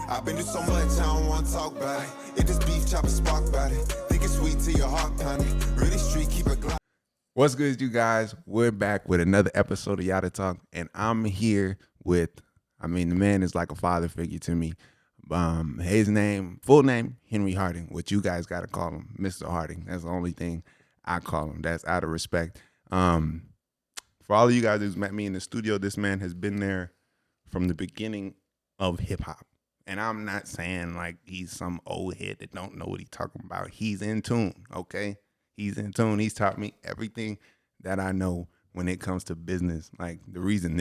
I've been through so much, I don't wanna talk about it. If this beef chopper spark about it, think it's sweet to your heart, honey. Really street, keep it glide. What's good, you guys? We're back with another episode of Yotta Talk, and I'm here with, the man is like a father figure to me. His full name, Henry Harding, what you guys got to call him, Mr. Harding. That's the only thing I call him. That's out of respect. For all of you guys who's met me in the studio, this man has been there from the beginning of hip hop. And I'm not saying like he's some old head that don't know what he's talking about. He's in tune, okay? He's in tune. He's taught me everything that I know when it comes to business. Like the reason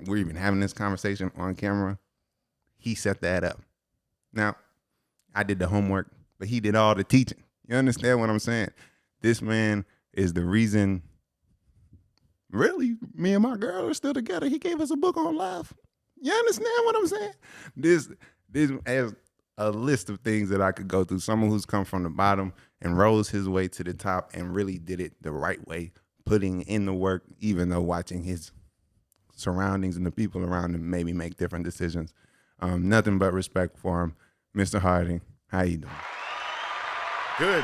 we're even having this conversation on camera, he set that up. Now, I did the homework, but he did all the teaching. You understand what I'm saying? This man is the reason, really, me and my girl are still together. He gave us a book on love. You understand what I'm saying? This has a list of things that I could go through. Someone who's come from the bottom and rose his way to the top and really did it the right way, putting in the work, even though watching his surroundings and the people around him maybe make different decisions. Nothing but respect for him. Mr. Harding, how you doing? Good.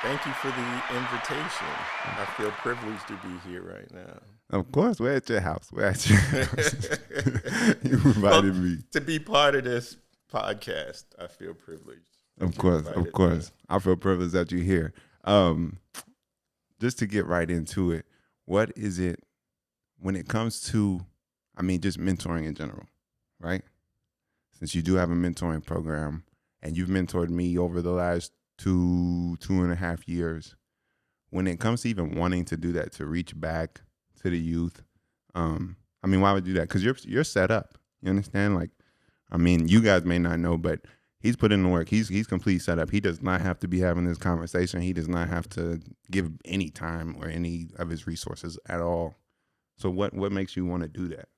Thank you for the invitation. I feel privileged to be here right now. Of course, we're at your house. You invited me. To be part of this podcast, I feel privileged. Of course. I feel privileged that you're here. Just to get right into it, what is it when it comes to, just mentoring in general, right? Since you do have a mentoring program and you've mentored me over the last 2.5 years, when it comes to even wanting to do that, to reach back to the youth, why would you do that? Because you're set up. You understand? You guys may not know, but he's put in the work. He's complete set up. He does not have to be having this conversation. He does not have to give any time or any of his resources at all. So what makes you want to do that?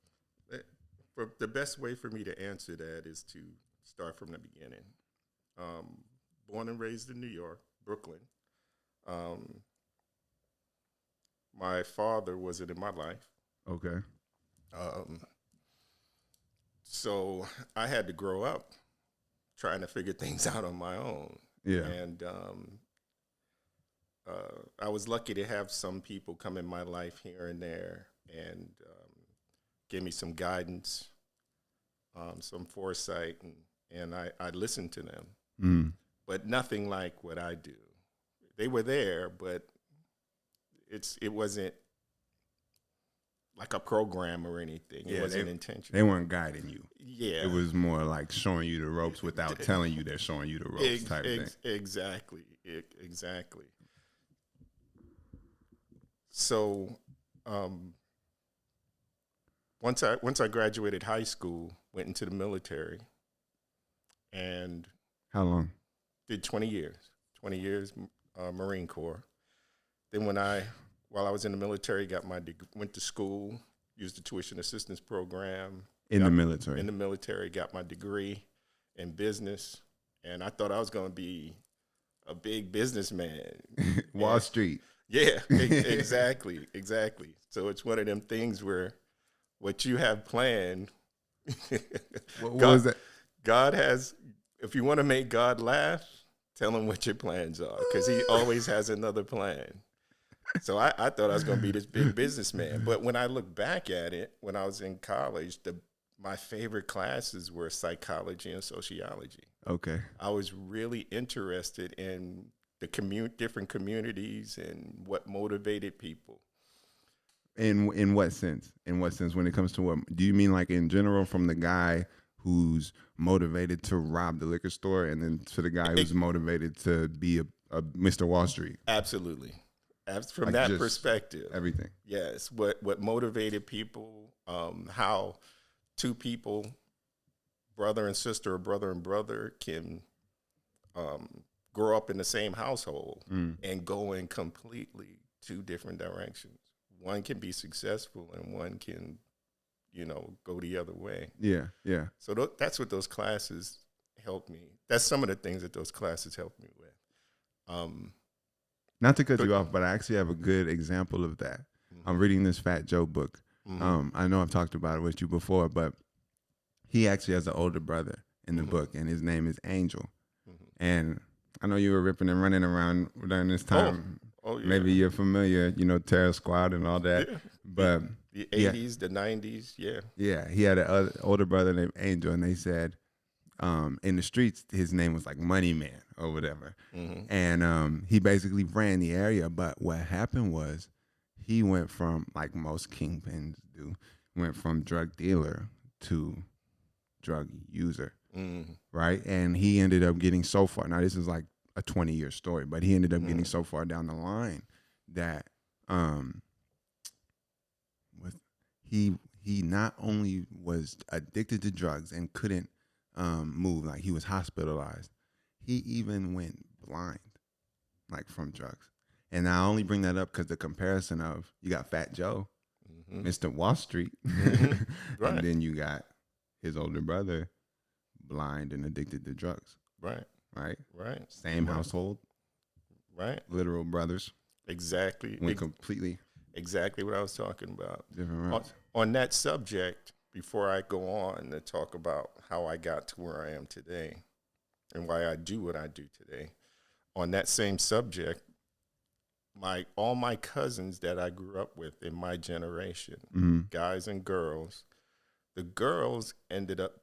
The best way for me to answer that is to start from the beginning. Born and raised in New York, Brooklyn. My father wasn't in my life. Okay. So I had to grow up trying to figure things out on my own. Yeah. And I was lucky to have some people come in my life here and there and give me some guidance, some foresight, and I listened to them. Mm. But nothing like what I do. They were there, but it wasn't like a program or anything. It wasn't intentional. They weren't guiding you. Yeah. It was more like showing you the ropes without telling you they're showing you the ropes type thing. Exactly. So once I graduated high school, went into the military, and how long? Did 20 years. 20 years Marine Corps. Then while I was in the military, went to school, used the tuition assistance program. In the military? In the military, got my degree in business, and I thought I was going to be a big businessman. Wall Street. Yeah, exactly. So it's one of them things where what you have planned, what was that? God has, if you want to make God laugh, tell him what your plans are, because he always has another plan. So I thought I was going to be this big businessman. But when I look back at it, when I was in college, my favorite classes were psychology and sociology. Okay. I was really interested in the different communities and what motivated people. In what sense? In what sense? When it comes to what? Do you mean like in general, from the guy who's motivated to rob the liquor store, and then to the guy who's motivated to be a Mr. Wall Street? Absolutely. From that perspective. Everything. Yes. What motivated people, how two people, brother and sister or brother and brother, can grow up in the same household and go in completely two different directions. One can be successful and one can, go the other way. Yeah. So that's what those classes helped me. That's some of the things that those classes helped me with. Not to cut you off, but I actually have a good example of that. I'm reading this Fat Joe book. I know I've talked about it with you before, but he actually has an older brother in the book, and his name is Angel. And I know you were ripping and running around during this time. Oh yeah. Maybe you're familiar, Terror Squad and all that. Yeah. But the 80s, the 90s, yeah. Yeah, he had an older brother named Angel, and they said in the streets his name was like Money Man or whatever. And he basically ran the area. But what happened was he went from, like most kingpins do, went from drug dealer to drug user, right? And he ended up getting so far. Now, this is like a 20-year story, but he ended up getting so far down the line that he not only was addicted to drugs and couldn't move, like he was hospitalized, he even went blind, like from drugs. And I only bring that up because the comparison of, you got Fat Joe, Mr. Wall Street, Right. and then you got his older brother, blind and addicted to drugs. Right. Right. Same household. Right. Literal brothers. Exactly. Went completely Exactly what I was talking about. different routes. On that subject, before I go on to talk about how I got to where I am today and why I do what I do today, on that same subject, all my cousins that I grew up with in my generation, guys and girls, the girls ended up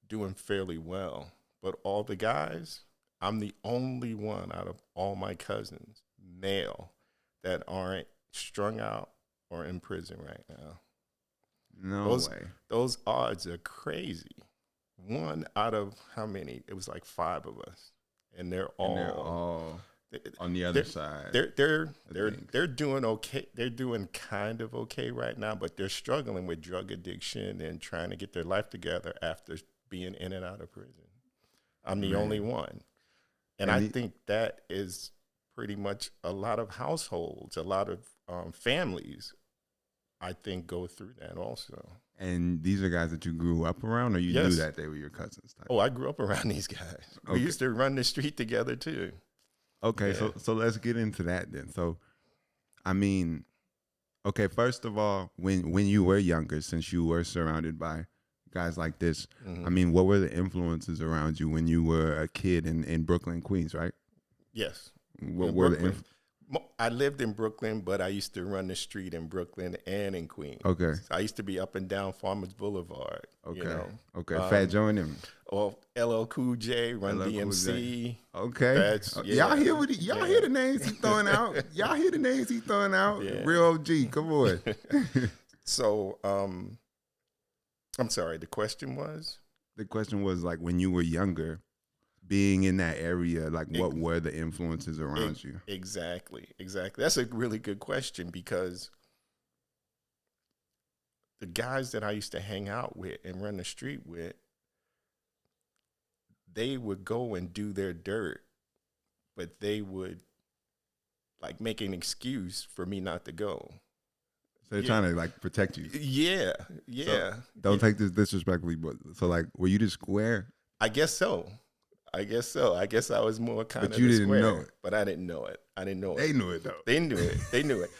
doing fairly well, but all the guys, I'm the only one out of all my cousins, male, that aren't strung out or in prison right now. No way. Those odds are crazy. One out of how many? It was like 5 of us, and they're all on the other side. They're doing okay. They're doing kind of okay right now, but they're struggling with drug addiction and trying to get their life together after being in and out of prison. I'm the only one, and I think that is pretty much a lot of households, a lot of families, I think, go through that also. And these are guys that you grew up around, or you knew that they were your cousins? Type? Oh, I grew up around these guys. We used to run the street together too. Okay, so let's get into that then. So, I mean, okay, first of all, when you were younger, since you were surrounded by guys like this, I mean, what were the influences around you when you were a kid in Brooklyn, Queens, right? Yes. What were the I lived in Brooklyn, but I used to run the street in Brooklyn and in Queens. Okay. So I used to be up and down Farmers Boulevard. Okay. Okay. Fat Joe and them. Or LL Cool J, Run DMC. Okay. Y'all hear y'all hear the names he's throwing out? Y'all hear the names he's throwing out? Yeah. Real OG. Come on. So, I'm sorry. The question was? The question was, like, when you were younger, being in that area, like, what were the influences around you? Exactly. That's a really good question, because the guys that I used to hang out with and run the street with, they would go and do their dirt, but they would, like, make an excuse for me not to go. So they're trying to, like, protect you. Yeah. So, don't take this disrespectfully, but so, like, were you just square? I guess so. I guess I was more kind of. But you didn't know it. But I didn't know it. They knew it though. They knew it.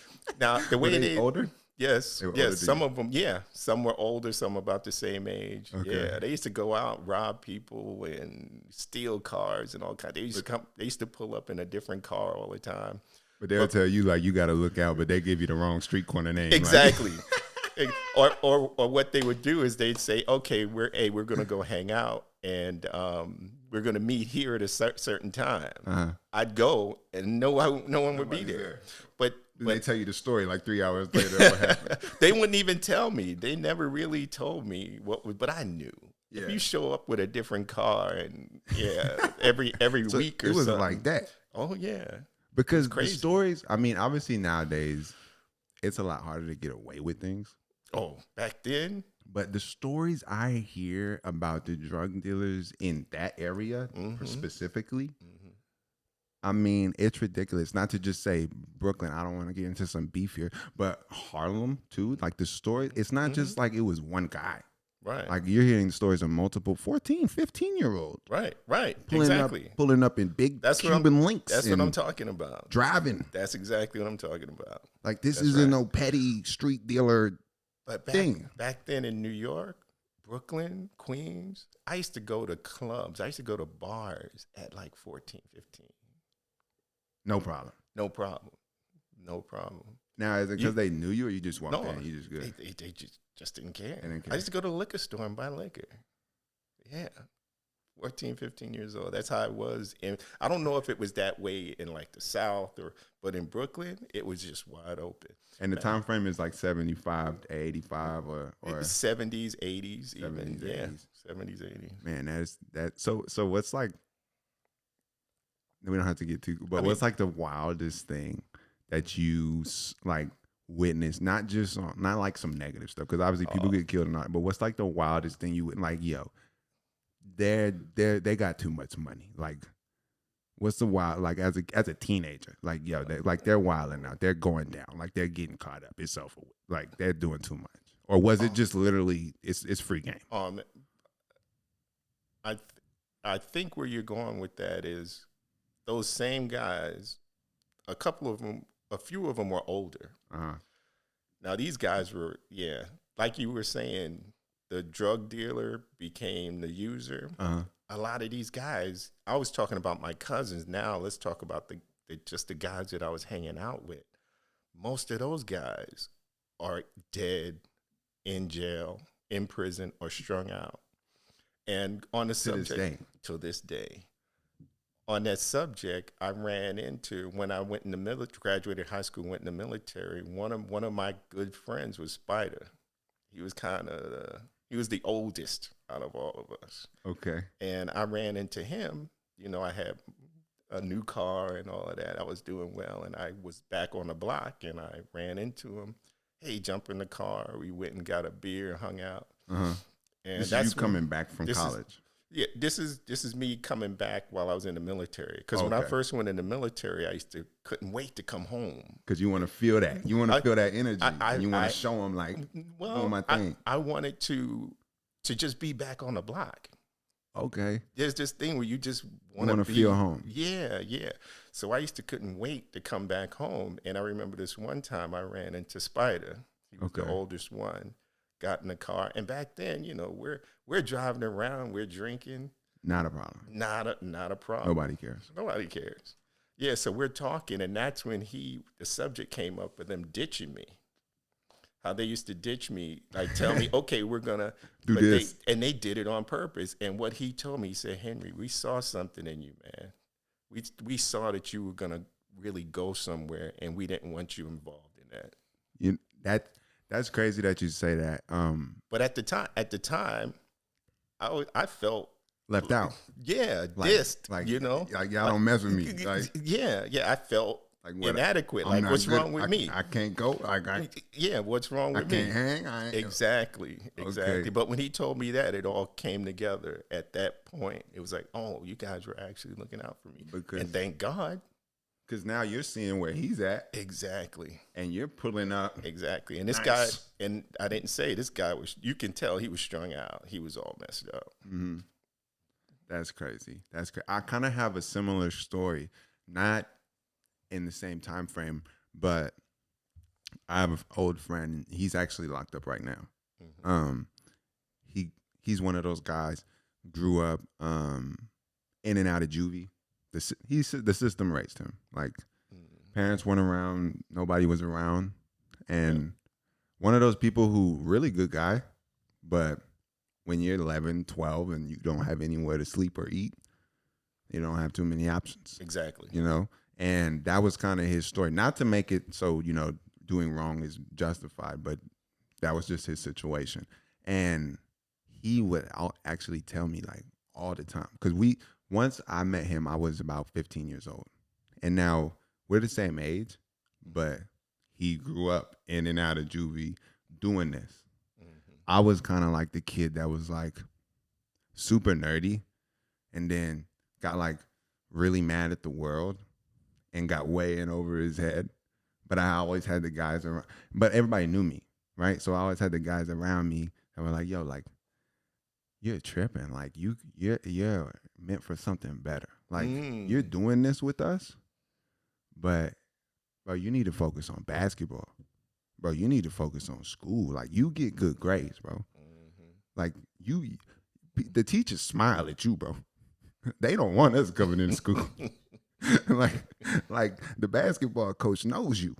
Now the way were they older? Yes. They were Yes. older than Some you? of them. Yeah. Some were older. Some about the same age. Okay. Yeah. They used to go out, rob people, and steal cars and all kinds. They used to come. They used to pull up in a different car all the time. But they'll tell you, like, you got to look out, but they give you the wrong street corner name. Exactly. or what they would do is they'd say, okay, we're going to go hang out, and we're going to meet here at a certain time. I'd go, and no one would be there. But they tell you the story like 3 hours later. What happened? They wouldn't even tell me. They never really told me but I knew. Yeah. If you show up with a different car, and every so week or something. It was like that. Oh yeah. Because the stories, I mean, obviously nowadays, it's a lot harder to get away with things. Oh, back then? But the stories I hear about the drug dealers in that area specifically, I mean, it's ridiculous. Not to just say Brooklyn, I don't want to get into some beef here, but Harlem too, like the story, it's not just like it was one guy. Right. Like you're hearing stories of multiple 14, 15-year-old. Right. Pulling up in big Cuban links. That's what I'm talking about. Driving. That's exactly what I'm talking about. Like this isn't no petty street dealer But thing. Back then in New York, Brooklyn, Queens, I used to go to clubs. I used to go to bars at like 14, 15. No problem. No problem. No problem. Now, is it because they knew you, or you just walked in and you just good? They just didn't care. They didn't care. I used to go to the liquor store and buy liquor. Yeah. 14, 15 years old. That's how it was. And I don't know if it was that way in like the South, but in Brooklyn, it was just wide open. And the time frame is like 75 to 85 or 70s, 80s, 70s, even. Yeah. 80s. 70s, 80s. Man, so what's like, we don't have to get too, but what's like the wildest thing that you like witnessed, not like some negative stuff, because obviously people get killed or not, but what's like the wildest thing you would like, yo, they got too much money. Like, what's the wild, like as a teenager, like, yo, they're wilding out, they're going down, like they're getting caught up, it's over with, like they're doing too much, or was it just literally it's free game? I think where you're going with that is those same guys, a few of them were older. Now these guys were, like you were saying, the drug dealer became the user. A lot of these guys, I was talking about my cousins. Now let's talk about the guys that I was hanging out with. Most of those guys are dead, in jail, in prison, or strung out. And on the subject, to this day, on that subject, I ran into, when I went in the military, graduated high school, went in the military, one of my good friends was Spider. He was he was the oldest out of all of us. Okay. And I ran into him. You know, I had a new car and all of that. I was doing well, and I was back on the block, and I ran into him. Hey, jump in the car. We went and got a beer and hung out. And this is you coming back from college. This is me coming back while I was in the military. Because when I first went in the military, I couldn't wait to come home. Because you want to feel that. You want to feel that energy. You want to show them, like, doing my thing. I wanted to just be back on the block. Okay. There's this thing where you just want to feel home. Yeah. So I couldn't wait to come back home. And I remember this one time I ran into Spider. He was the oldest one. Got in the car, and back then, you know, we're driving around, we're drinking. Not a problem. Not a problem. Nobody cares. Nobody cares. Yeah, so we're talking, and that's when the subject came up with them ditching me. How they used to ditch me, like tell me, okay, we're gonna do this, and they did it on purpose. And what he told me, he said, Henry, we saw something in you, man. We saw that you were gonna really go somewhere, and we didn't want you involved in that. That's crazy that you say that. But at the time, I felt left out. Yeah, dissed. Like, you know, like y'all don't mess with me. Like, yeah. I felt like inadequate. Like, what's wrong with me? I can't go. What's wrong with me? I can't hang. Exactly. Okay. But when he told me that, it all came together at that point. It was like, oh, you guys were actually looking out for me, and thank God. Because now you're seeing where he's at. Exactly. And you're pulling up. Exactly. And this guy, and I didn't say, this guy you can tell he was strung out. He was all messed up. Mm-hmm. That's crazy. I kind of have a similar story, not in the same time frame, but I have an old friend. He's actually locked up right now. Mm-hmm. He's one of those guys, grew up in and out of juvie. The system raised him. Like, parents weren't around, nobody was around, and one of those people who really good guy, but when you're 11, 12, and you don't have anywhere to sleep or eat, you don't have too many options. Exactly. You know, and that was kind of his story. Not to make it so, you know, doing wrong is justified, but that was just his situation. And he would actually tell me, like, all the time, because once I met him, I was about 15 years old. And now we're the same age, but he grew up in and out of juvie doing this. Mm-hmm. I was kind of like the kid that was like super nerdy and then got like really mad at the world and got way in over his head. But I always had the guys around. But everybody knew me, right? So I always had the guys around me that were like, yo, like, you're tripping. Like, you're meant for something better. Like, you're doing this with us, but, bro, you need to focus on basketball. Bro, you need to focus on school. Like, you get good grades, bro. Mm-hmm. Like the teachers smile at you, bro. They don't want us coming into school. like the basketball coach knows you.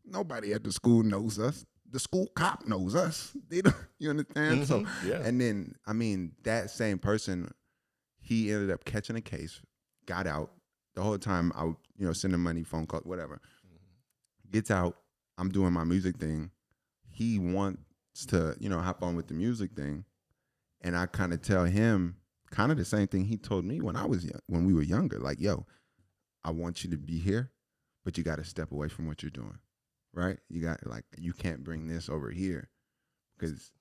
Nobody at the school knows us. The school cop knows us. They don't, you understand? So, and then, I mean, that same person, he ended up catching a case, got out. The whole time I would, sending money, phone call, whatever. Gets out. I'm doing my music thing. He wants to, hop on with the music thing. And I kind of tell him kind of the same thing he told me when we were younger. Like, yo, I want you to be here, but you got to step away from what you're doing. Right? You can't bring this over here because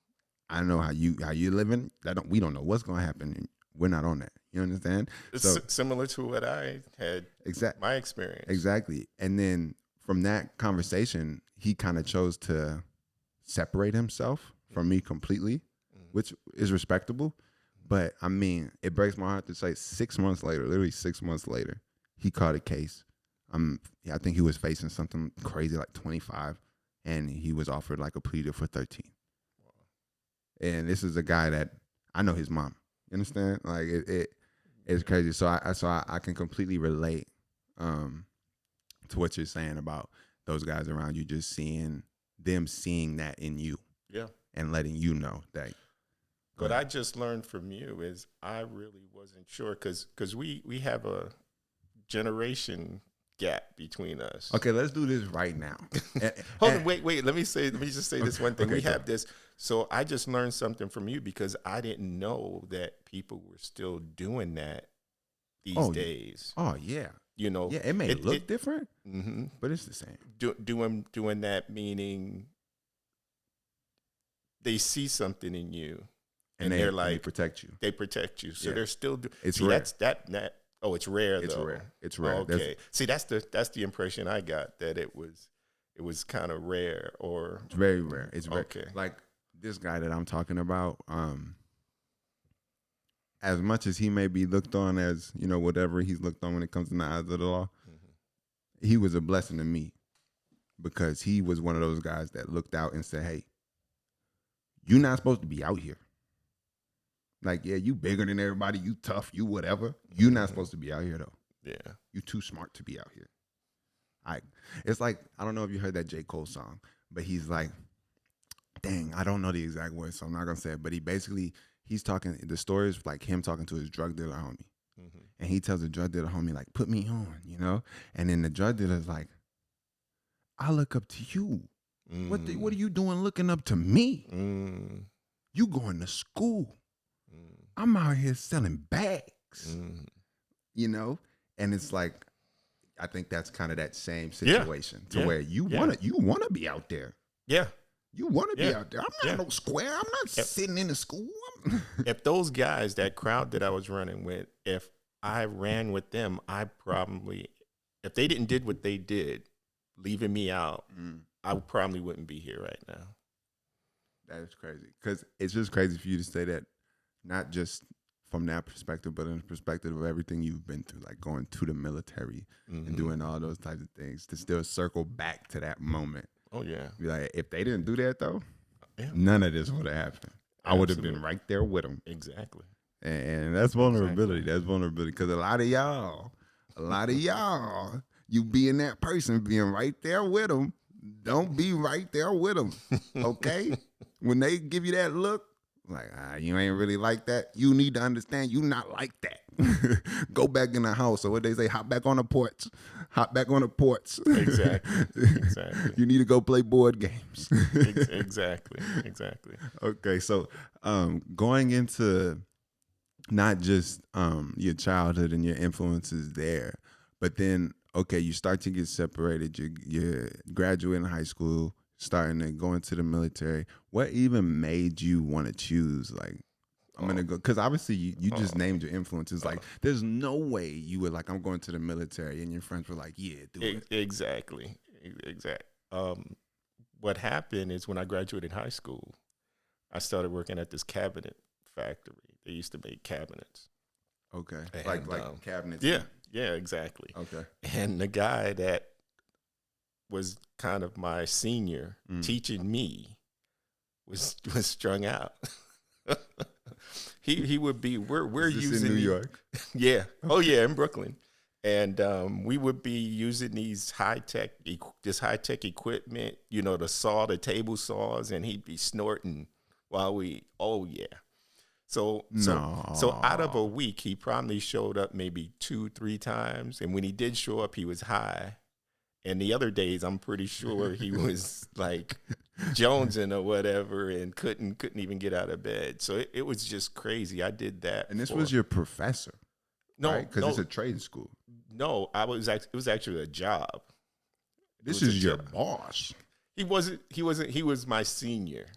I know how you living. We don't know what's going to happen. We're not on that. You understand? It's similar to what I had. Exactly. My experience. Exactly. And then from that conversation, he kind of chose to separate himself from me completely, which is respectable. But I mean, it breaks my heart to say 6 months later, literally 6 months later, he caught a case. I think he was facing something crazy like 25, and he was offered like a plea deal for 13. Wow. And this is a guy that I know his mom. You understand? Like it's crazy. So I can completely relate to what you're saying about those guys around you, just seeing that in you, and letting you know that. What I just learned from you is I really wasn't sure because we have a generation gap between us. Okay, let's do this right now. Hold on, wait. Let me just say this one thing. Okay, we have this. So I just learned something from you because I didn't know that people were still doing that these days. Oh yeah. Yeah, it may look different, but it's the same. Doing that meaning they see something in you, and they're like, they protect you. They protect you. So they're still. It's rare. Oh, it's rare. It's though. Rare. It's rare. Oh, okay. See, that's the impression I got, that it was kind of rare, or it's very rare. It's rare. Okay. Like this guy that I'm talking about, as much as he may be looked on as, whatever he's looked on when it comes in the eyes of the law, he was a blessing to me because he was one of those guys that looked out and said, hey, you're not supposed to be out here. Like, yeah, you bigger than everybody, you tough, you whatever. You're not supposed to be out here, though. Yeah. You too smart to be out here. It's like, I don't know if you heard that J. Cole song, but he's like, dang, I don't know the exact words, so I'm not going to say it. But he's talking, the story is like him talking to his drug dealer homie. And he tells the drug dealer homie, like, put me on, And then the drug dealer's like, I look up to you. What are you doing looking up to me? You going to school. I'm out here selling bags, and it's like, I think that's kind of that same situation where you want to be out there. Yeah. You want to be out there. I'm not no square. I'm not sitting in the school. If those guys, that crowd that I was running with, if I ran with them, I probably, if they did what they did, leaving me out, I probably wouldn't be here right now. That is crazy. Because it's just crazy for you to say that, not just from that perspective, but in the perspective of everything you've been through, like going to the military and doing all those types of things, to still circle back to that moment. Oh, yeah. Be like, if they didn't do that, though, none of this would have happened. I would have been right there with them. Exactly. And that's vulnerability. That's vulnerability. Because a lot of y'all, you being that person, being right there with them, don't be right there with them, okay? When they give you that look, like, you ain't really like that. You need to understand you not like that. Go back in the house. Or what they say, hop back on the porch. Hop back on the porch. Exactly. You need to go play board games. Exactly. Okay, so going into not just your childhood and your influences there, but then, okay, you start to get separated. You're graduating high school, starting to go into the military. What even made you want to choose, like, I'm going to go? Because obviously you just named your influences. Like, there's no way you were like, I'm going to the military, and your friends were like, yeah, do it. Exactly. What happened is when I graduated high school, I started working at this cabinet factory. They used to make cabinets. Okay. And, like cabinets. Yeah, exactly. Okay. And the guy that was kind of my senior teaching me was strung out. He would be. We're Is this using in New York. Yeah. Oh yeah, in Brooklyn. And we would be using these high tech equipment, you know, the table saws, and he'd be snorting while we. Oh yeah. So out of a week, he probably showed up maybe 2-3 times, and when he did show up, he was high. And the other days, I'm pretty sure he was like jonesing or whatever, and couldn't even get out of bed. So it was just crazy. I did that. And this was your professor. No, right? Because no, it's a trade school. no. It was actually a job. This is your boss. He wasn't. He was my senior.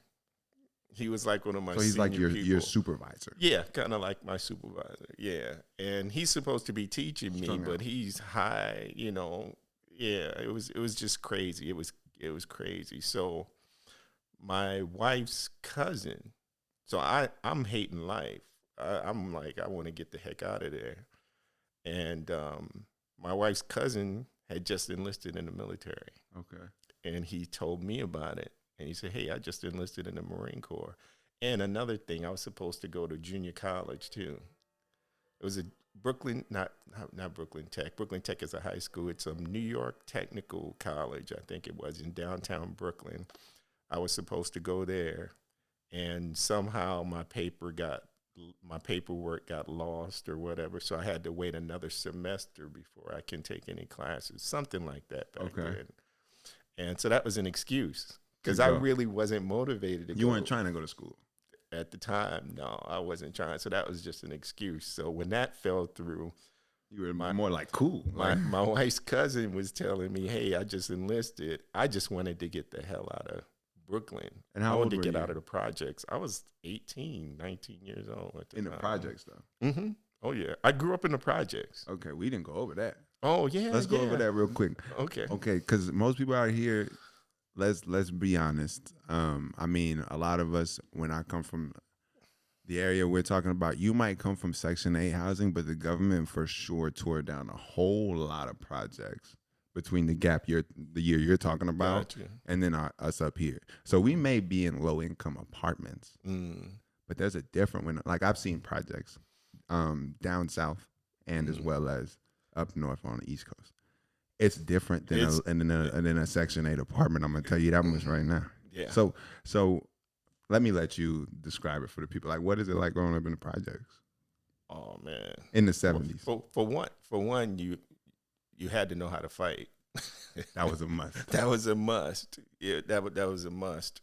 He was like one of my. So he's like your people. supervisor. Yeah, kind of like my supervisor. Yeah, and he's supposed to be teaching me, but he's high. You know. Yeah, it was just crazy. It was crazy. So my wife's cousin. So I'm hating life. I'm like, I want to get the heck out of there. And my wife's cousin had just enlisted in the military. Okay. And he told me about it. And he said, hey, I just enlisted in the Marine Corps. And another thing, I was supposed to go to junior college too. It was a Brooklyn, not Brooklyn Tech. Brooklyn Tech is a high school. It's a New York Technical College, I think it was, in downtown Brooklyn. I was supposed to go there. And somehow my paperwork got lost or whatever, so I had to wait another semester before I can take any classes, something like that back then. And so that was an excuse because I really wasn't motivated to go. You weren't trying to go to school? At the time, no, I wasn't trying. So that was just an excuse. So when that fell through, you were more like cool. My wife's cousin was telling me, hey, I just enlisted. I just wanted to get the hell out of Brooklyn. And how old to were get you? out of the projects. I was 18, 19 years old at the in time. The projects, though. Mm-hmm. Oh yeah, I grew up in the projects. Okay, we didn't go over that. Oh yeah, let's go over that real quick. Okay, because most people out here, let's be honest. I mean, a lot of us, when I come from the area we're talking about, you might come from Section 8 housing, but the government for sure tore down a whole lot of projects between the year you're talking about, Gotcha. and then us up here. So we may be in low income apartments, but there's a different one. Like I've seen projects down south and as well as up north on the East Coast. It's different than a Section 8 apartment. I'm gonna tell you that much right now. Yeah. So let me let you describe it for the people. Like, what is it like growing up in the projects? Oh man, in the 70s. For one, you had to know how to fight. That was a must. That was a must. Yeah, that was a must.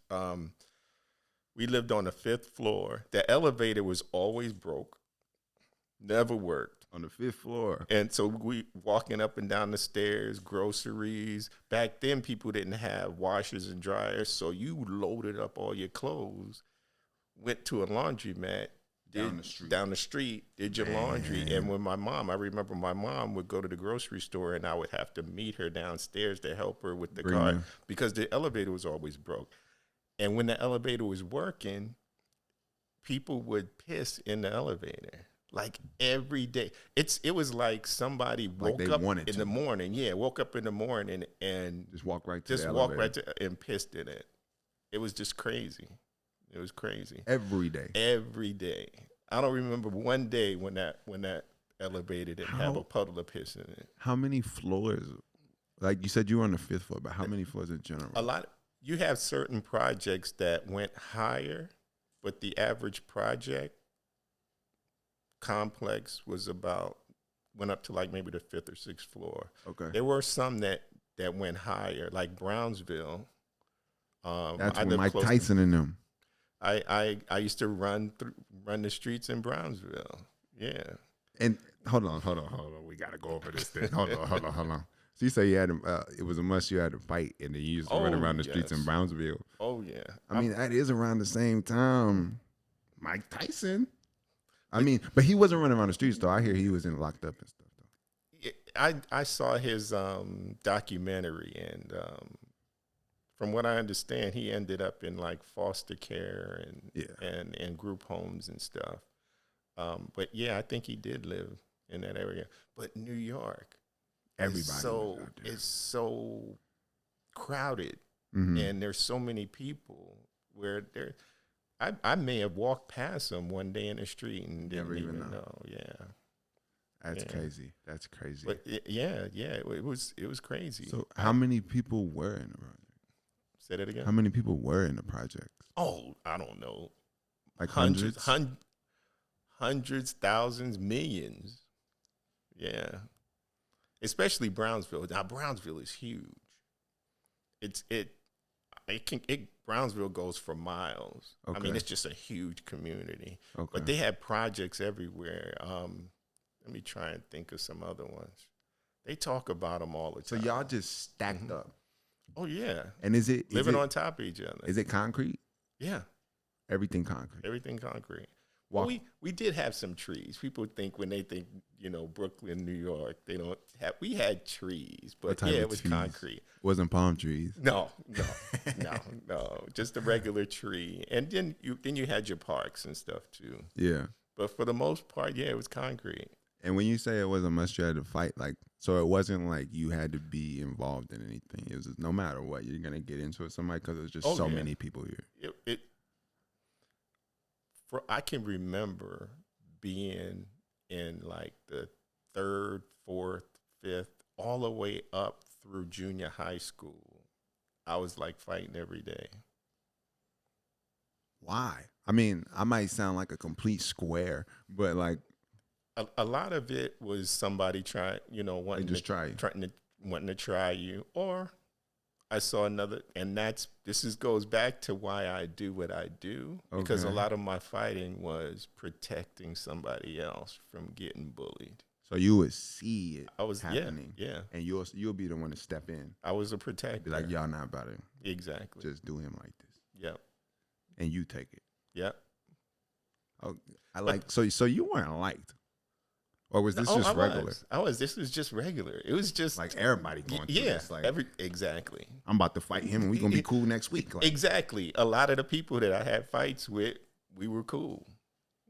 We lived on the 5th floor. The elevator was always broke. Never worked. On the 5th floor. And so we walking up and down the stairs, groceries. Back then, people didn't have washers and dryers, so you loaded up all your clothes, went to a laundromat, down the street, did your laundry. And when I remember my mom would go to the grocery store, and I would have to meet her downstairs to help her with the cart because the elevator was always broke. And when the elevator was working, people would piss in the elevator. Like every day. It was like somebody woke up in the morning. Yeah, woke up in the morning and just walk right to the elevator. And pissed in it. It was just crazy. It was crazy. Every day. Every day. I don't remember one day when that elevator didn't have a puddle of piss in it. How many floors? Like you said, you were on the 5th floor, but how many floors in general? A lot. You have certain projects that went higher, but the average project complex went up to like maybe the 5th or 6th floor. Okay. There were some that went higher, like Brownsville. That's where Mike Tyson and them. I used to run the streets in Brownsville. Yeah. And hold on. We gotta go over this thing. Hold on. So you say you had it was a must. You had to fight, and then you used to run around the streets in Brownsville. Oh yeah. I mean, that is around the same time. Mike Tyson. I mean, but he wasn't running around the streets, though. I hear he was locked up and stuff, though. I saw his documentary, and from what I understand, he ended up in like foster care and group homes and stuff. But yeah, I think he did live in that area. But New York, everybody is so crowded, and there's so many people where I may have walked past them one day in the street and didn't Never even even know. know. Yeah. That's Yeah. crazy. That's crazy. But it was crazy. So how many people were in the project? Say that again. How many people were in the project? Oh, I don't know. Like hundreds? Hundreds, thousands, millions. Yeah. Especially Brownsville. Now Brownsville is huge. Brownsville goes for miles. I mean, Okay. it's just a huge community. Okay. But they have projects everywhere. Let me try and think of some other ones. They talk about them all the So time. y'all just stacked up. Oh yeah. And is it Living on top of each other. Is it concrete? Yeah. Everything concrete. Everything concrete. Well, we did have some trees. People think when they think, Brooklyn, New York, they don't have. We had trees, but yeah, it was trees? concrete. Wasn't palm trees. No. Just a regular tree, and then you had your parks and stuff too. Yeah. But for the most part, yeah, it was concrete. And when you say it wasn't much you had to fight, like, so it wasn't like you had to be involved in anything. It was just, no matter what, you're gonna get into it with somebody because there's just so many people here. I can remember being in like the 3rd, 4th, 5th, all the way up through junior high school. I was like fighting every day. Why? I mean, I might sound like a complete square, but like a lot of it was somebody wanting to try you, or I saw another, and goes back to why I do what I do, because a lot of my fighting was protecting somebody else from getting bullied. So you would see it happening, yeah, and you'll be the one to step in. I was a protector. Be like, y'all not about it. Exactly. Just do him like this. Yep. And you take it. Yep. Oh, so you weren't liked. Or was this just regular? This was just regular. It was just like everybody going through this. Like, exactly. I'm about to fight him and we're going to be cool next week. Like, exactly. A lot of the people that I had fights with, we were cool.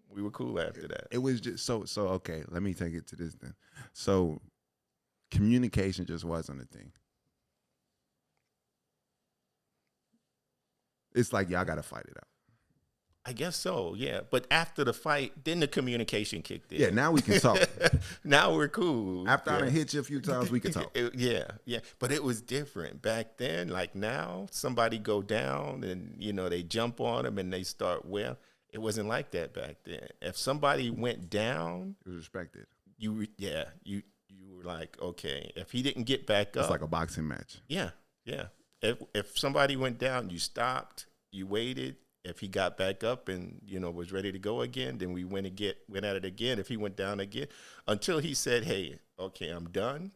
We were cool after that. It was just so okay, let me take it to this then. So communication just wasn't a thing. It's like y'all got to fight it out. I guess so, yeah. But after the fight, then the communication kicked in. Yeah, now we can talk. Now we're cool. After I done hit you a few times, we can talk. Yeah. But it was different. Back then, like now, somebody go down and, they jump on them and they start, it wasn't like that back then. If somebody went down, it was respected. You were like, okay. If he didn't get back up. It's like a boxing match. Yeah. If somebody went down, you stopped, you waited. If he got back up and, was ready to go again, then we went at it again. If he went down again, until he said, hey, okay, I'm done.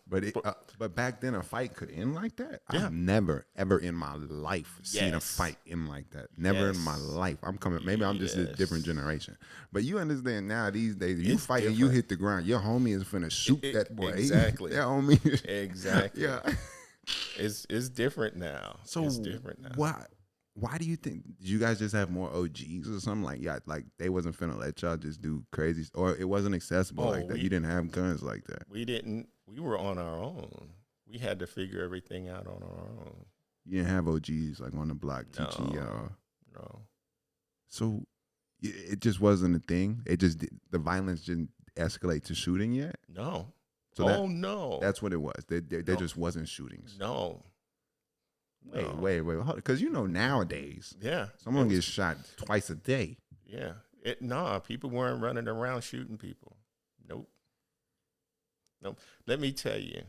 But back then a fight could end like that? Yeah. I've never, ever in my life seen a fight end like that. Never in my life. Maybe I'm just a different generation. But you understand now these days, you fight and you hit the ground, your homie is finna shoot that boy. Exactly. Your homie. Exactly. Yeah. It's different now. So it's different now. Why do you think, did you guys just have more OGs or something? Like they wasn't finna let y'all just do crazy, or it wasn't accessible like that? You didn't have guns like that? We didn't. We were on our own. We had to figure everything out on our own. You didn't have OGs like on the block teaching y'all? No. So it just wasn't a thing? The violence didn't escalate to shooting yet? No. So no. That's what it was. There just wasn't shootings. No. Wait. Because nowadays, someone gets shot twice a day. Yeah. People weren't running around shooting people. Nope. Let me tell you,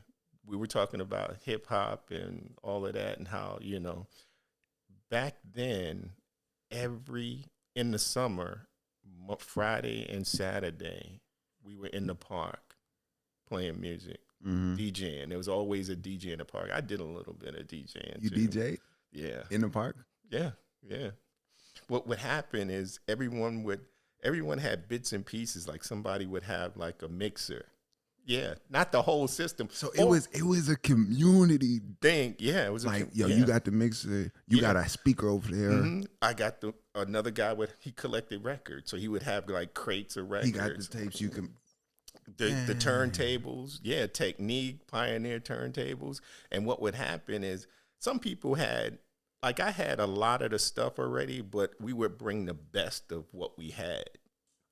we were talking about hip hop and all of that, and how, back then, in the summer, Friday and Saturday, we were in the park playing music, DJing. There was always a DJ in the park. I did a little bit of DJing. You DJ? Yeah. In the park? Yeah. What would happen is everyone had bits and pieces. Like somebody would have like a mixer. Yeah, not the whole system. So it was a community thing. Yeah, it was like, you got the mixer, you got a speaker over there. Mm-hmm. I got another guy he collected records, so he would have like crates of records. He got the tapes. You can the turntables. Yeah, Technique, Pioneer turntables. And what would happen is some people had like I had a lot of the stuff already, but we would bring the best of what we had.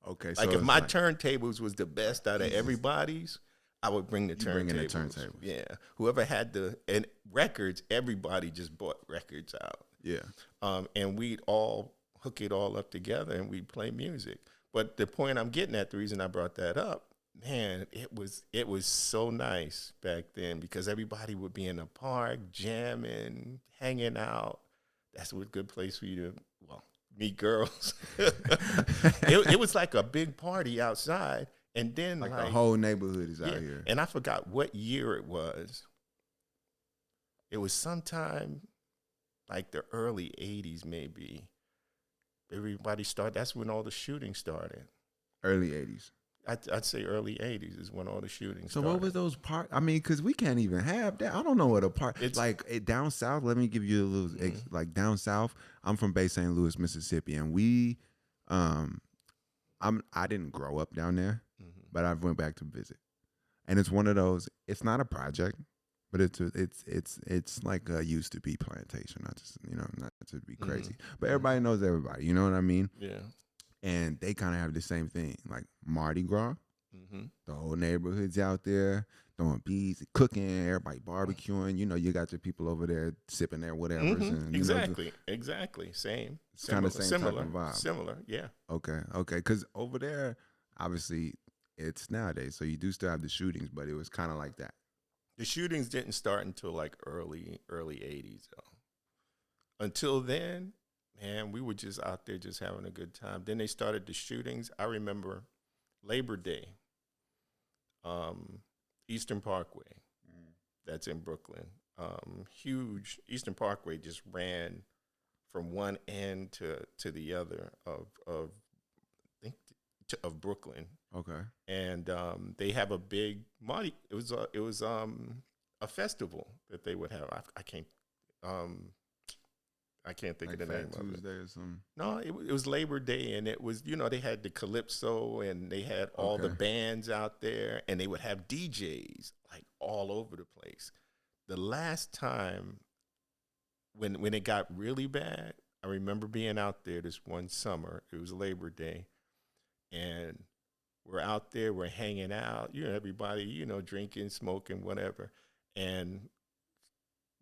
Okay, Like so if my turntables was the best out of everybody's, I would bring the turntables. Yeah, whoever had and records, everybody just bought records out. Yeah. And we'd all hook it all up together and we'd play music. But the point I'm getting at, the reason I brought that up, man, it was so nice back then because everybody would be in the park, jamming, hanging out. That's a good place for you to, meet girls. It was like a big party outside. And then like the whole neighborhood is out here. And I forgot what year it was. It was sometime like the early 80s maybe. Everybody started, that's when all the shooting started. Early 80s. I'd say early 80s is when all the shootings started. So what was those parts? I mean, because we can't even have that. I don't know what a part. It's like down south. Let me give you a little, like down south. I'm from Bay St. Louis, Mississippi, and I didn't grow up down there, but I went back to visit, and it's one of those. It's not a project, but it's like a used to be plantation. Not just not to be crazy, but everybody knows everybody. You know what I mean? Yeah. And they kind of have the same thing, like Mardi Gras. The whole neighborhood's out there throwing beads, cooking, everybody barbecuing. You got your people over there sipping their whatever. And, Exactly. Same. It's kind of same type of vibe. Similar, yeah. Okay. Because over there, obviously, it's nowadays. So you do still have the shootings, but it was kind of like that. The shootings didn't start until like early 80s, though. Until then, man, we were just out there just having a good time. Then they started the shootings. I remember Labor Day, Eastern Parkway, that's in Brooklyn. Huge. Eastern Parkway just ran from one end to the other of Brooklyn. Okay. And they have a big Mardi. It was a festival that they would have. I can't think like of the name Tuesday of it. Or something. No, it was Labor Day, and it was they had the Calypso, and they had all the bands out there, and they would have DJs like all over the place. The last time when it got really bad, I remember being out there this one summer. It was Labor Day, and we're out there, we're hanging out, everybody, drinking, smoking, whatever, and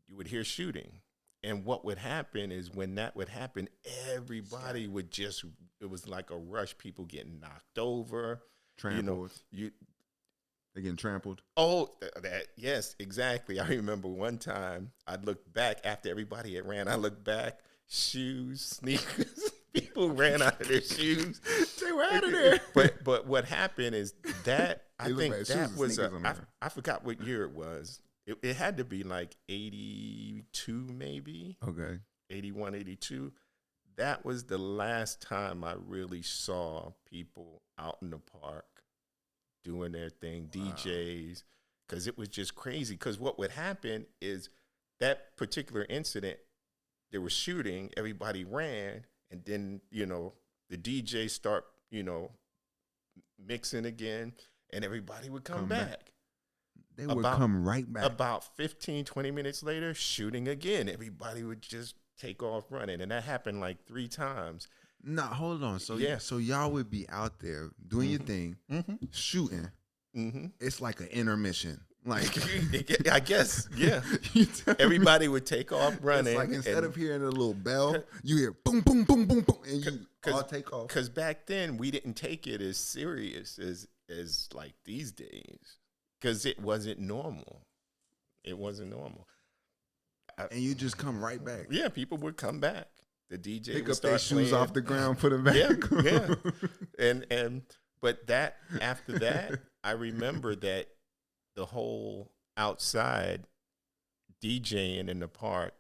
you would hear shooting. And what would happen is when that would happen, everybody would it was like a rush, people getting knocked over. Trampled. They getting trampled. Oh, yes, exactly. I remember one time I'd look back after everybody had ran. I looked back, shoes, sneakers. People ran out of their shoes. They were out of there. But what happened is that I think that was I forgot what year it was. It had to be like 82 maybe. Okay. 81, 82. That was the last time I really saw people out in the park doing their thing, DJs, because it was just crazy. Because what would happen is that particular incident, there was shooting, everybody ran, and then, the DJ start, mixing again, and everybody would come back. They would come right back. About 15, 20 minutes later, shooting again. Everybody would just take off running. And that happened like 3 times. No, hold on. So so y'all would be out there doing your thing, shooting. It's like an intermission. Like I guess, yeah. Everybody would take off running. It's like instead of hearing a little bell, you hear boom, boom, boom, boom, boom, and you all take off. Because back then, we didn't take it as serious as like these days. Because it wasn't normal. It wasn't normal. And you just come right back. Yeah, people would come back. The DJ pick would up start their shoes off the ground, put them back. Yeah. But after that, I remember that the whole outside DJing in the park,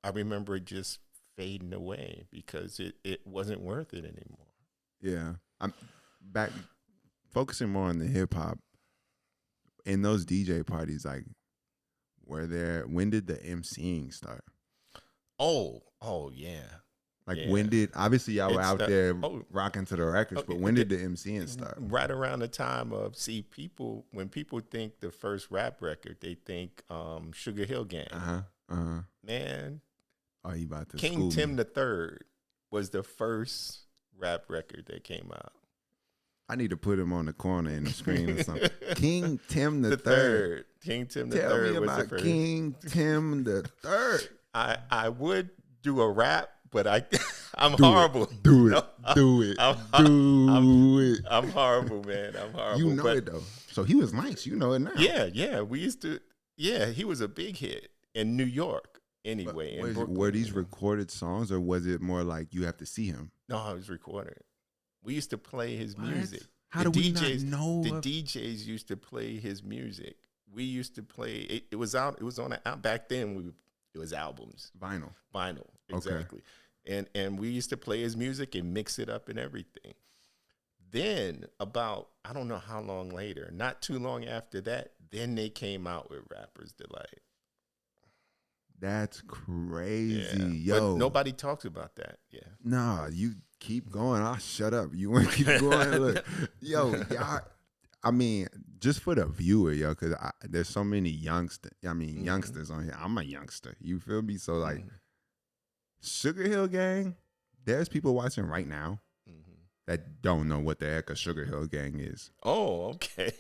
I remember it just fading away because it wasn't worth it anymore. Yeah. I'm back focusing more on the hip hop. In those DJ parties, like, when did the MCing start? Oh yeah. Like, when did, obviously y'all were out there rocking to the records, but when did the MCing start? Right around the time of, when people think the first rap record, they think SugarHill Gang. Man, Oh, you about to King school Tim me. III was the first rap record that came out. I need to put him on the corner in the screen or something. King Tim the Third. Third. King Tim the Tell me Third was the about first. King Tim the Third. I would do a rap, but I'm horrible. Do it. No, Do it. I'm- Do it. I'm horrible, man. I'm horrible. You know but it though. So he was nice. You know it now. yeah. We used to. Yeah, he was a big hit in New York. But Anyway, in Brooklyn. were these recorded songs or was it more like you have to see him? No, I was recording. We used to play his What? music. How do we not know? The DJs used to play his music. We used to play. It was out. It was on out back then. It was albums, Vinyl. exactly. And we used to play his music and mix it up and everything. Then about I don't know how long later, not too long after that, then they came out with Rapper's Delight. That's crazy. Yeah. Yo. But nobody talks about that. Yeah. Nah, you keep going. I'll shut up. You want to keep going? Look, yo, y'all. I mean, just for the viewer, yo, because there's so many youngsters. I mean, youngsters on here. I'm a youngster. You feel me? So like, SugarHill Gang. There's people watching right now that don't know what the heck a SugarHill Gang is. Oh, okay.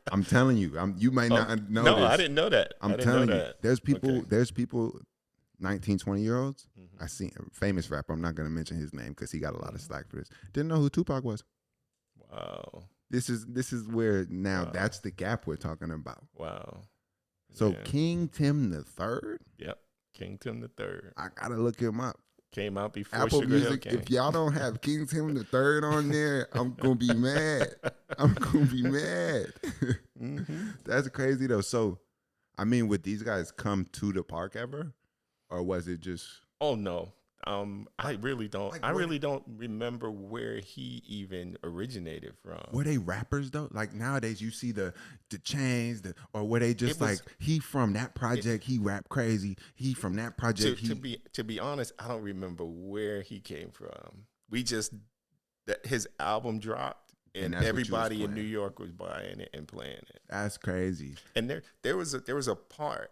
I'm telling you. You might not know. No, this. I didn't know that. I'm telling you. There's people. Okay. There's people. 19, 20-year-olds. I seen a famous rapper. I'm not gonna mention his name because he got a lot of slack for this. Didn't know who Tupac was. Wow. This is where now that's the gap we're talking about. Wow. So Yeah. King Tim the Third. Yep. King Tim the Third I gotta look him up. came out before Apple SugarHill Music. Gang. If y'all don't have King Tim the Third on there, I'm gonna be mad. I'm gonna be mad. That's crazy though. So, I mean, would these guys come to the park ever, or was it just? Oh no. I really don't. Like, I really don't remember where he even originated from. Were they rappers though? Like nowadays, you see the chains, or were they just like he from that project? He rap crazy. He from that project. To be honest, I don't remember where he came from. We just that his album dropped, and that's what you was everybody in playing. New York was buying it and playing it. That's crazy. And there was a part.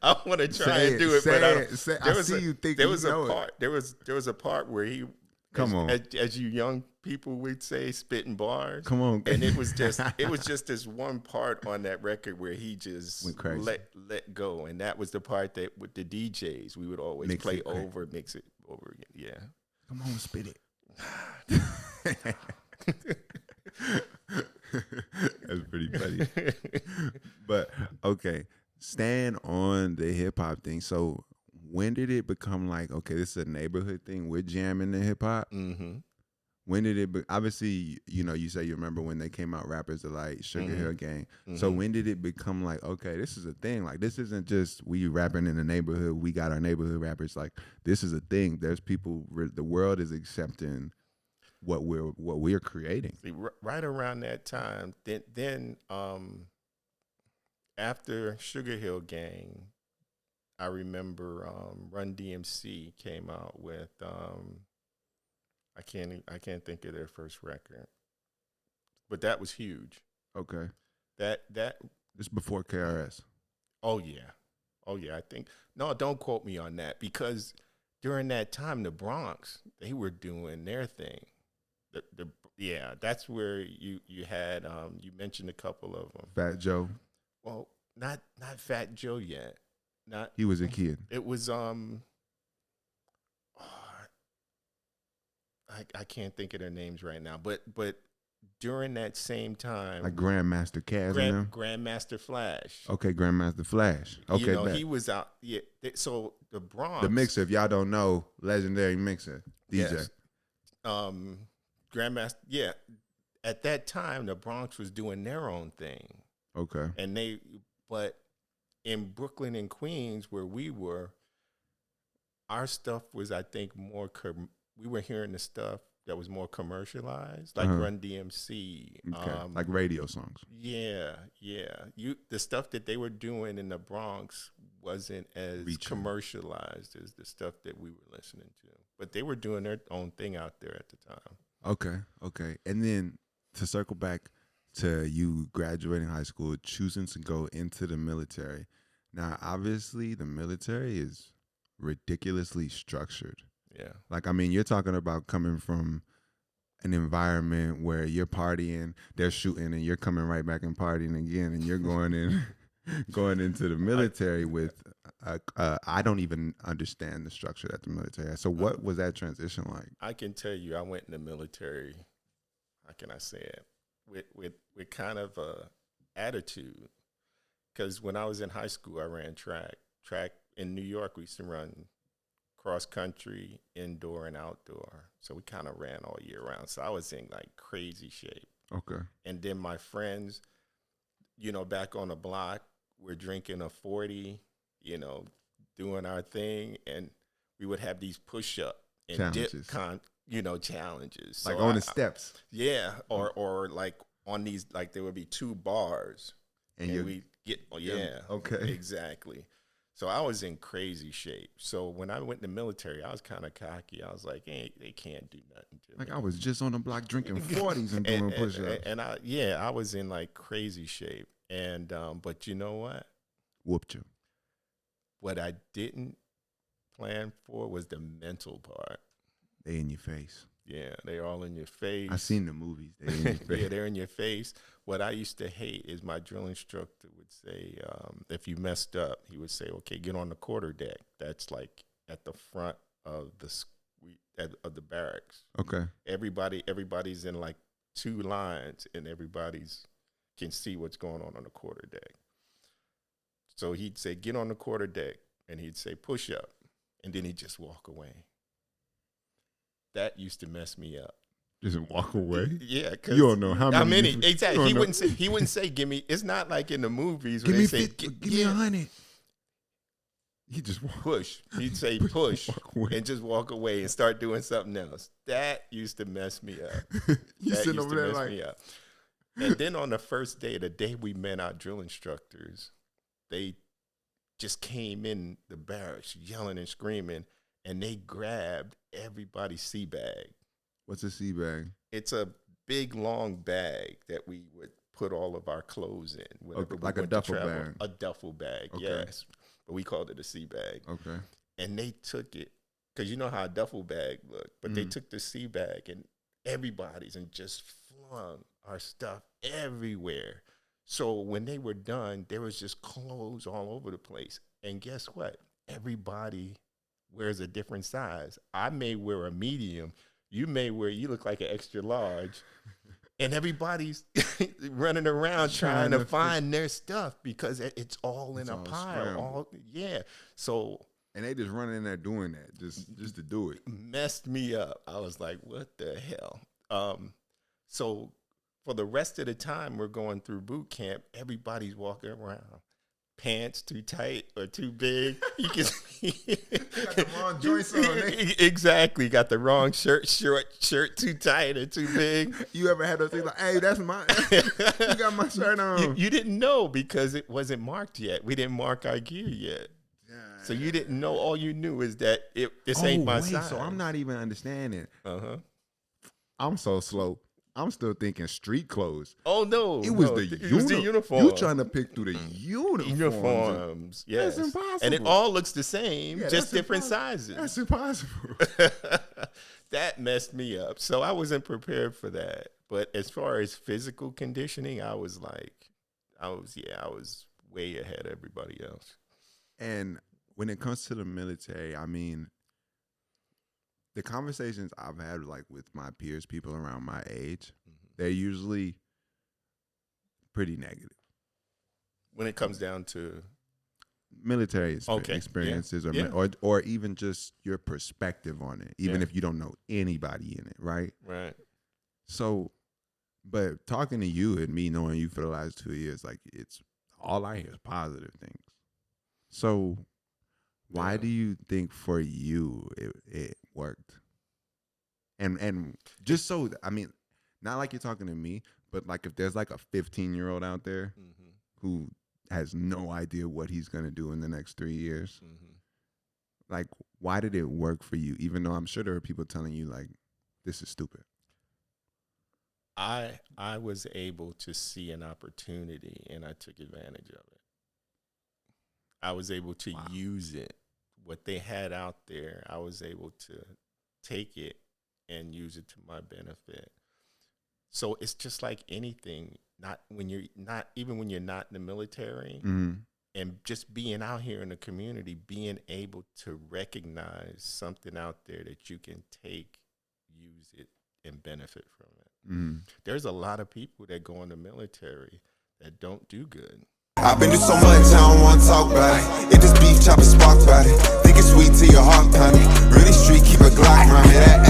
I want to try and do it, but I don't. I see you thinking there was you a know part. There was a part where he. Come on. As you young people would say, spitting bars. Come on. And it was just this one part on that record where he just Went crazy. let go, and that was the part that with the DJs we would always Mix play it crazy. over, mix it over again. Yeah. Come on, spit it. That's pretty funny. But okay, stand on the hip hop thing. So when did it become like, okay, this is a neighborhood thing? We're jamming the hip hop. Mm-hmm. When did it? Obviously, you know, you say you remember when they came out, Rappers Delight, SugarHill Gang. So when did it become like, okay, this is a thing? Like this isn't just we rapping in the neighborhood. We got our neighborhood rappers. Like this is a thing. There's people. The world is accepting what we're creating. See, right around that time, then after SugarHill Gang, I remember Run DMC came out with I can't think of their first record, but that was huge. Okay, That this before KRS. oh yeah, I think don't quote me on that because during that time the Bronx they were doing their thing. That's where you had you mentioned a couple of them. Fat Joe. Well, not Fat Joe yet. Not He was a kid. It was I can't think of their names right now, but during that same time, Like Grandmaster Caz and them. Grandmaster Flash. Okay, Grandmaster Flash. Okay, You know, bet. he was out. Yeah, so the Bronx, The mixer, if y'all don't know, legendary mixer, DJ. Yes. Grandmaster. Yeah, at that time, the Bronx was doing their own thing, Okay. and but in Brooklyn and Queens, where we were, our stuff was, I think, more. We were hearing the stuff that was more commercialized, like Run DMC, Okay. Like radio songs. Yeah. The stuff that they were doing in the Bronx wasn't as Reaching. commercialized as the stuff that we were listening to, but they were doing their own thing out there at the time. Okay. And then to circle back, to you graduating high school, choosing to go into the military. Now, obviously, the military is ridiculously structured. Yeah. Like, I mean, you're talking about coming from an environment where you're partying, they're shooting, and you're coming right back and partying again, and you're going in, going into the military with. I don't even understand the structure that the military has. So, what was that transition like? I can tell you, I went in the military. How can I say it? With kind of a attitude, because when I was in high school, I ran track. Track in New York, we used to run cross country, indoor and outdoor. So we kind of ran all year round. So I was in like crazy shape. Okay. And then my friends, back on the block, we're drinking a 40, doing our thing, and we would have these push-up and challenges. Challenges. Like so on the steps. Yeah, or like on these, like there would be 2 bars, and we get, okay, exactly. So I was in crazy shape. So when I went in the military, I was kind of cocky. I was like, hey, they can't do nothing to me. Like I was just on the block drinking 40s and doing push-ups. And I was in like crazy shape. And but you know what? Whooped you. What I didn't plan for was the mental part. They in your face. Yeah, they're all in your face. I seen the movies. They in your face. Yeah, they're in your face. What I used to hate is my drill instructor would say, if you messed up, he would say, okay, get on the quarterdeck. That's like at the front of the barracks. Okay. Everybody's in like 2 lines, and everybody's can see what's going on the quarterdeck. So he'd say, get on the quarterdeck, and he'd say, push up, and then he'd just walk away. That used to mess me up. Just walk away? Yeah. You don't know how many. Exactly. He wouldn't say, give me, it's not like in the movies where give they me say, give me 100. He just push. He'd say push and just walk away and start doing something else. That used to mess me up. You sitting over there like. Me up. And then on the first day, the day we met our drill instructors, they just came in the barracks yelling and screaming, and they grabbed everybody's sea bag. What's a sea bag? It's a big, long bag that we would put all of our clothes in. Okay, like a duffel bag. A duffel bag, okay. Yes. But we called it a sea bag. Okay. And they took it, because you know how a duffel bag looked, but they took the sea bag and everybody's and just flung our stuff everywhere. So when they were done, there was just clothes all over the place. And guess what? Everybody wears a different size. I may wear a medium. You look like an extra large. And everybody's running around trying to find their stuff because it's all in a pile. So. And they just running in there doing that just to do it. Messed me up. I was like, what the hell? So for the rest of the time we're going through boot camp, everybody's walking around. Pants too tight or too big. You can got the wrong joints on. Exactly. Got the wrong shirt too tight or too big. You ever had those things like, hey, that's mine. You got my shirt on. You didn't know because it wasn't marked yet. We didn't mark our gear yet. So you didn't know. All you knew is that this ain't my size. So I'm not even understanding. Uh-huh. I'm so slow. I'm still thinking street clothes. Oh, no. It was the uniform. You trying to pick through the uniforms. Yes. That's impossible. And it all looks the same, just different sizes. That's impossible. That messed me up. So I wasn't prepared for that. But as far as physical conditioning, I was way ahead of everybody else. And when it comes to the military, I mean, the conversations I've had like with my peers, people around my age, they're usually pretty negative. When it comes down to military experiences or even just your perspective on it, even if you don't know anybody in it, right? Right. So, but talking to you and me knowing you for the last 2 years, like it's all I hear is positive things. So why do you think for you it worked? And just so, I mean, not like you're talking to me, but like if there's like a 15-year-old out there who has no idea what he's going to do in the next 3 years, like why did it work for you? Even though I'm sure there are people telling you like, this is stupid. I was able to see an opportunity and I took advantage of it. I was able to use it. What they had out there, I was able to take it and use it to my benefit. So it's just like anything, even when you're not in the military, and just being out here in the community, being able to recognize something out there that you can take, use it, and benefit from it. There's a lot of people that go in the military that don't do good. I've been through so much, I don't wanna talk about it. If this beef chopper spark about it, think it's sweet to your heart, honey. Really street, keep a Glock around me. That